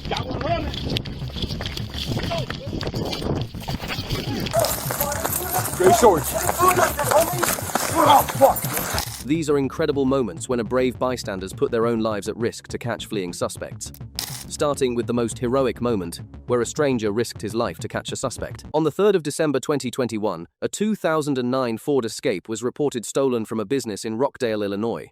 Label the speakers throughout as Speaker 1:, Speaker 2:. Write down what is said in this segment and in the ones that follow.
Speaker 1: Got one running.
Speaker 2: Great swords. Oh, fuck.
Speaker 3: These are incredible moments when a brave bystanders put their own lives at risk to catch fleeing suspects. Starting with the most heroic moment, where a stranger risked his life to catch a suspect. On the 3rd of December 2021, a 2009 Ford Escape was reported stolen from a business in Rockdale, Illinois.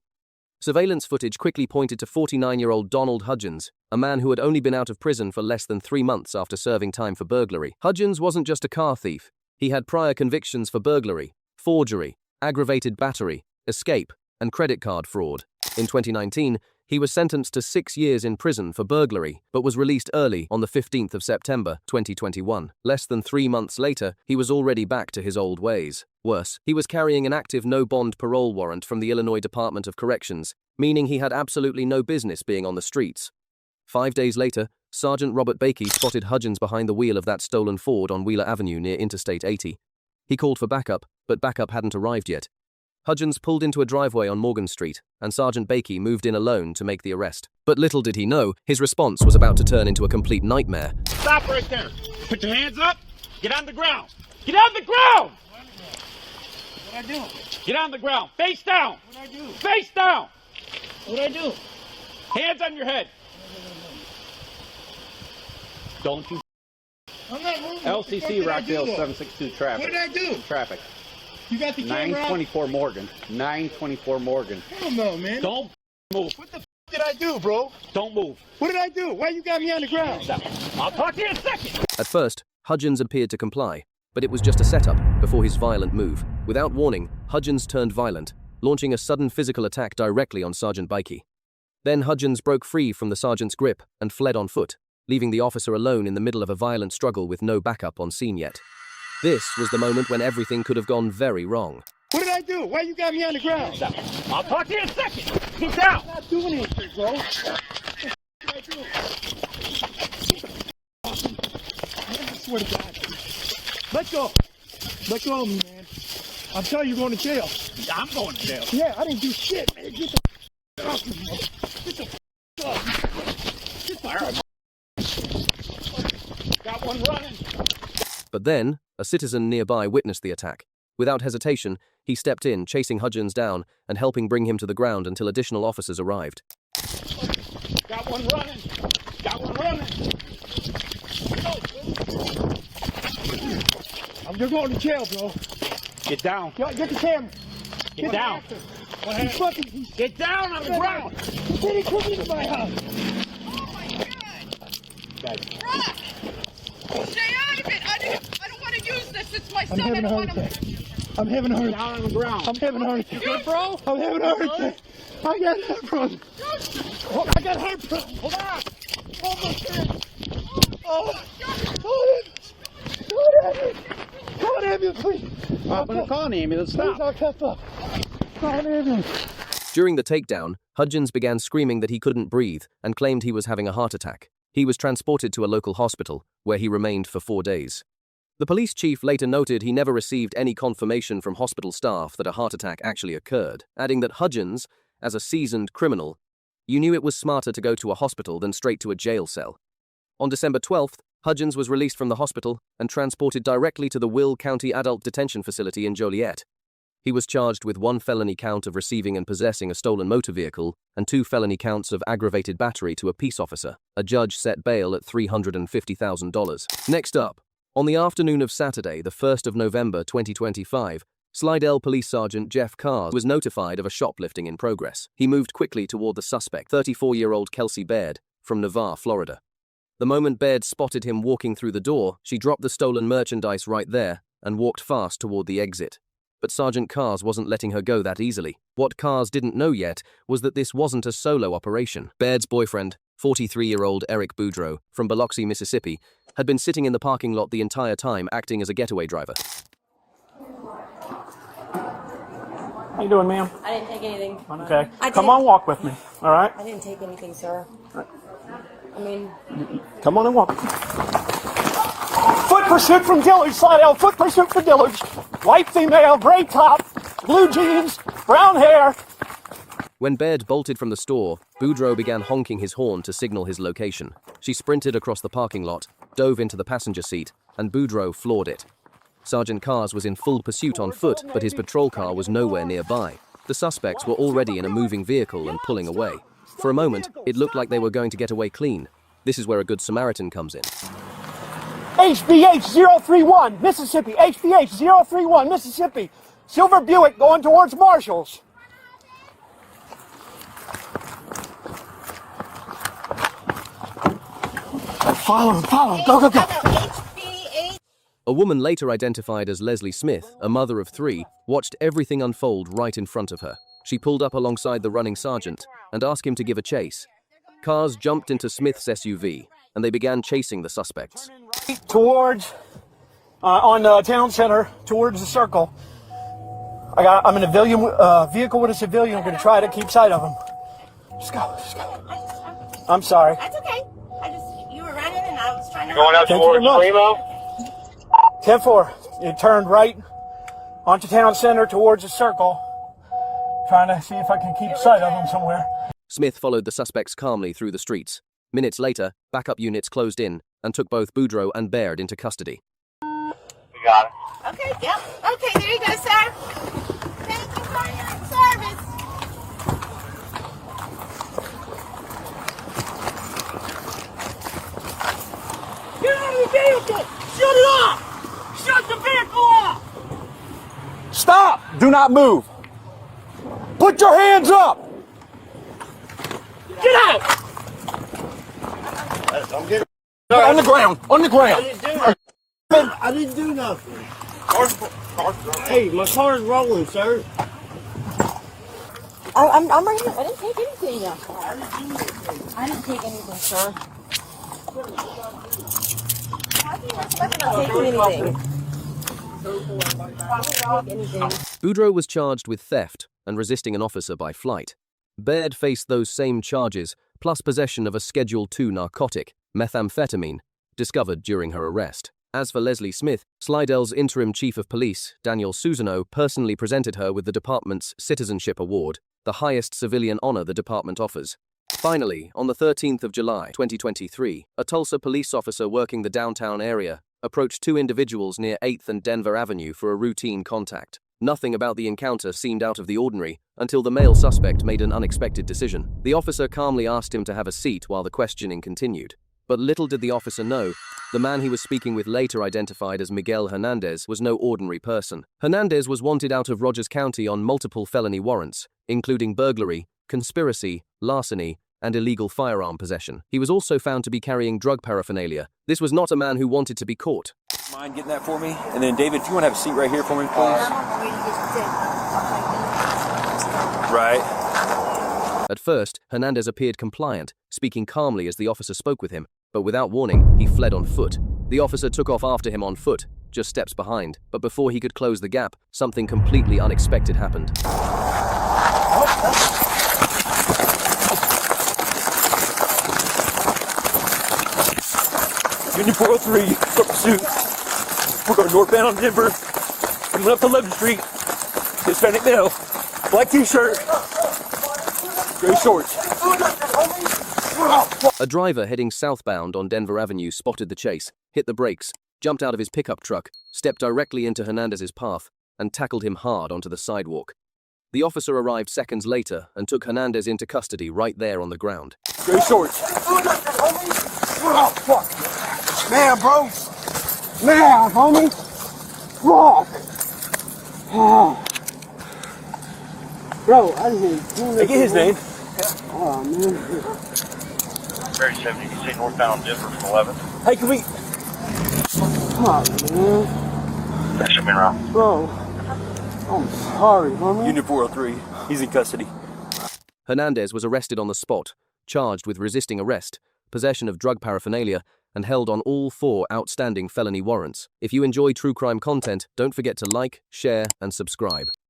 Speaker 3: Surveillance footage quickly pointed to 49-year-old Donald Hudgens, a man who had only been out of prison for less than 3 months after serving time for burglary. Hudgens wasn't just a car thief. He had prior convictions for burglary, forgery, aggravated battery, escape, and credit card fraud. In 2019, he was sentenced to 6 years in prison for burglary, but was released early on the 15th of September 2021. Less than 3 months later, he was already back to his old ways. Worse, he was carrying an active no-bond parole warrant from the Illinois Department of Corrections, meaning he had absolutely no business being on the streets. 5 days later, Sergeant Robert Bakey spotted Hudgens behind the wheel of that stolen Ford on Wheeler Avenue near Interstate 80. He called for backup, but backup hadn't arrived yet. Hudgens pulled into a driveway on Morgan Street, and Sergeant Bakey moved in alone to make the arrest. But little did he know, his response was about to turn into a complete nightmare.
Speaker 1: Stop right there. Put your hands up. Get on the ground. Get on the ground.
Speaker 4: What I do?
Speaker 1: Get on the ground. Face down.
Speaker 4: What I do?
Speaker 1: Face down.
Speaker 4: What I do?
Speaker 1: Hands on your head. Don't you
Speaker 4: I'm not moving.
Speaker 5: LCC Rockdale 762 traffic.
Speaker 4: What did I do?
Speaker 5: Traffic.
Speaker 4: You got the camera out?
Speaker 5: 924 Morgan. 924 Morgan.
Speaker 4: Hell no, man.
Speaker 1: don't move.
Speaker 4: What the did I do, bro?
Speaker 1: Don't move.
Speaker 4: What did I do? Why you got me on the ground?
Speaker 1: Stop. I'll talk to you in a second.
Speaker 3: At first, Hudgens appeared to comply, but it was just a setup before his violent move. Without warning, Hudgens turned violent, launching a sudden physical attack directly on Sergeant Bakey. Then Hudgens broke free from the sergeant's grip and fled on foot, leaving the officer alone in the middle of a violent struggle with no backup on scene yet. This was the moment when everything could have gone very wrong.
Speaker 4: What did I do? Why you got me on the ground?
Speaker 1: Stop. I'll talk to you in a second. Get down.
Speaker 4: I'm not doing anything, bro. What did I do? I swear to God. Let go. Let go of me, man. I'm telling you, you're going to jail.
Speaker 1: I'm going to jail.
Speaker 4: Yeah, I didn't do shit, man. Get the off me, bro. Get the off. Get the
Speaker 1: Got one running.
Speaker 3: But then, a citizen nearby witnessed the attack. Without hesitation, he stepped in, chasing Hudgens down and helping bring him to the ground until additional officers arrived.
Speaker 1: Got one running. Got one running.
Speaker 4: You're going to jail, bro.
Speaker 1: Get down.
Speaker 4: Yo, get the camera.
Speaker 1: Get down.
Speaker 4: He's fucking.
Speaker 1: Get down on the ground.
Speaker 4: Then he took me to my house.
Speaker 6: Oh my God! Rock! Stay out of it! I don't want to use this. It's my
Speaker 4: I'm
Speaker 6: son. I
Speaker 4: having a
Speaker 6: don't
Speaker 4: heart
Speaker 6: want to.
Speaker 4: attack. I'm having a heart attack.
Speaker 1: Down on the ground.
Speaker 4: I'm having a heart attack.
Speaker 6: Good, bro.
Speaker 4: I'm having a heart attack. I got heart problem. I got heart problem. Hold on. Oh my God. Oh, call an ambulance, please.
Speaker 5: I'm going to call an ambulance.
Speaker 4: Please,
Speaker 5: Stop.
Speaker 4: I'll cuff up. Call an ambulance.
Speaker 3: During the takedown, Hudgens began screaming that he couldn't breathe and claimed he was having a heart attack. He was transported to a local hospital, where he remained for 4 days. The police chief later noted he never received any confirmation from hospital staff that a heart attack actually occurred, adding that Hudgens, as a seasoned criminal, you knew it was smarter to go to a hospital than straight to a jail cell. On December 12th, Hudgens was released from the hospital and transported directly to the Will County Adult Detention Facility in Joliet. He was charged with 1 felony count of receiving and possessing a stolen motor vehicle and 2 felony counts of aggravated battery to a peace officer. A judge set bail at $350,000. Next up, on the afternoon of Saturday, the 1st of November 2025, Slidell Police Sergeant Jeff Carr was notified of a shoplifting in progress. He moved quickly toward the suspect, 34-year-old Kelsey Baird, from Navarre, Florida. The moment Baird spotted him walking through the door, she dropped the stolen merchandise right there and walked fast toward the exit. But Sergeant Carrs wasn't letting her go that easily. What Carrs didn't know yet was that this wasn't a solo operation. Baird's boyfriend, 43-year-old Eric Boudreau, from Biloxi, Mississippi, had been sitting in the parking lot the entire time acting as a getaway driver.
Speaker 2: How you doing, ma'am?
Speaker 7: I didn't take anything.
Speaker 2: Okay. Come on, walk with me. All right?
Speaker 7: I didn't take anything, sir. I mean...
Speaker 2: Come on and walk. Foot pursuit from Dillard, Slidell. Foot pursuit for Dillard. White female, gray top, blue jeans, brown hair.
Speaker 3: When Baird bolted from the store, Boudreau began honking his horn to signal his location. She sprinted across the parking lot, dove into the passenger seat, and Boudreaux floored it. Sergeant Cars was in full pursuit on foot, but his patrol car was nowhere nearby. The suspects were already in a moving vehicle and pulling away. For a moment, it looked like they were going to get away clean. This is where a good Samaritan comes in.
Speaker 2: HBH 031, Mississippi. HBH 031, Mississippi. Silver Buick going towards Marshalls. Follow him, go, go, go.
Speaker 3: A woman later identified as Leslie Smith, a mother of 3, watched everything unfold right in front of her. She pulled up alongside the running sergeant and asked him to give a chase. Cars jumped into Smith's SUV, and they began chasing the suspects.
Speaker 2: Towards, on Town Center, towards the circle. I'm in a vehicle with a civilian. I'm going to try to keep sight of him. Just go, just go. I'm sorry.
Speaker 8: That's okay. You were running and I was trying to...
Speaker 1: Going up towards Primo?
Speaker 2: 10-4. It turned right onto Town Center towards the circle. Trying to see if I can keep sight of him somewhere.
Speaker 3: Smith followed the suspects calmly through the streets. Minutes later, backup units closed in and took both Boudreaux and Baird into custody.
Speaker 1: You got it.
Speaker 8: Okay, yep. Okay, there you go, sir. Thank you for your service.
Speaker 2: Get out of the vehicle! Shut it off! Shut the vehicle off! Stop! Do not move! Put your hands up! Get out!
Speaker 4: I'm getting.
Speaker 2: On the ground! On the ground!
Speaker 4: I didn't do nothing. Hey, my car's rolling, sir.
Speaker 7: I'm right here. I didn't take anything. I didn't take anything, sir. How do you expect I'm not taking anything?
Speaker 3: Boudreaux was charged with theft and resisting an officer by flight. Baird faced those same charges, plus possession of a Schedule II narcotic, methamphetamine, discovered during her arrest. As for Leslie Smith, Slidell's interim chief of police, Daniel Susano, personally presented her with the department's Citizenship Award, the highest civilian honor the department offers. Finally, on the 13th of July, 2023, a Tulsa police officer working the downtown area approached 2 individuals near 8th and Denver Avenue for a routine contact. Nothing about the encounter seemed out of the ordinary until the male suspect made an unexpected decision. The officer calmly asked him to have a seat while the questioning continued. But little did the officer know, the man he was speaking with, later identified as Miguel Hernandez, was no ordinary person. Hernandez was wanted out of Rogers County on multiple felony warrants, including burglary, conspiracy, larceny, and illegal firearm possession. He was also found to be carrying drug paraphernalia. This was not a man who wanted to be caught.
Speaker 9: Mind getting that for me? And then David, if you want to have a seat right here for me, please. Right.
Speaker 3: At first, Hernandez appeared compliant, speaking calmly as the officer spoke with him, but without warning, he fled on foot. The officer took off after him on foot, just steps behind, but before he could close the gap, something completely unexpected happened.
Speaker 9: Union 403, start pursuit. We're going northbound on Denver. Coming up to 11th Street. Hispanic male. Black t-shirt. Gray shorts.
Speaker 3: A driver heading southbound on Denver Avenue spotted the chase, hit the brakes, jumped out of his pickup truck, stepped directly into Hernandez's path, and tackled him hard onto the sidewalk. The officer arrived seconds later and took Hernandez into custody right there on the ground.
Speaker 9: Gray shorts.
Speaker 4: Oh, fuck. Man, bro. Man, homie. Fuck. Oh. Bro, I didn't do
Speaker 9: Hey, get his name.
Speaker 4: Oh, man.
Speaker 1: Very 70, you can say northbound Denver from 11.
Speaker 9: Hey, can we...
Speaker 4: Fuck, man.
Speaker 1: That should be wrong.
Speaker 4: Bro. I'm sorry, homie.
Speaker 9: Union 403, he's in custody.
Speaker 3: Hernandez was arrested on the spot, charged with resisting arrest, possession of drug paraphernalia, and held on all 4 outstanding felony warrants. If you enjoy true crime content, don't forget to like, share, and subscribe.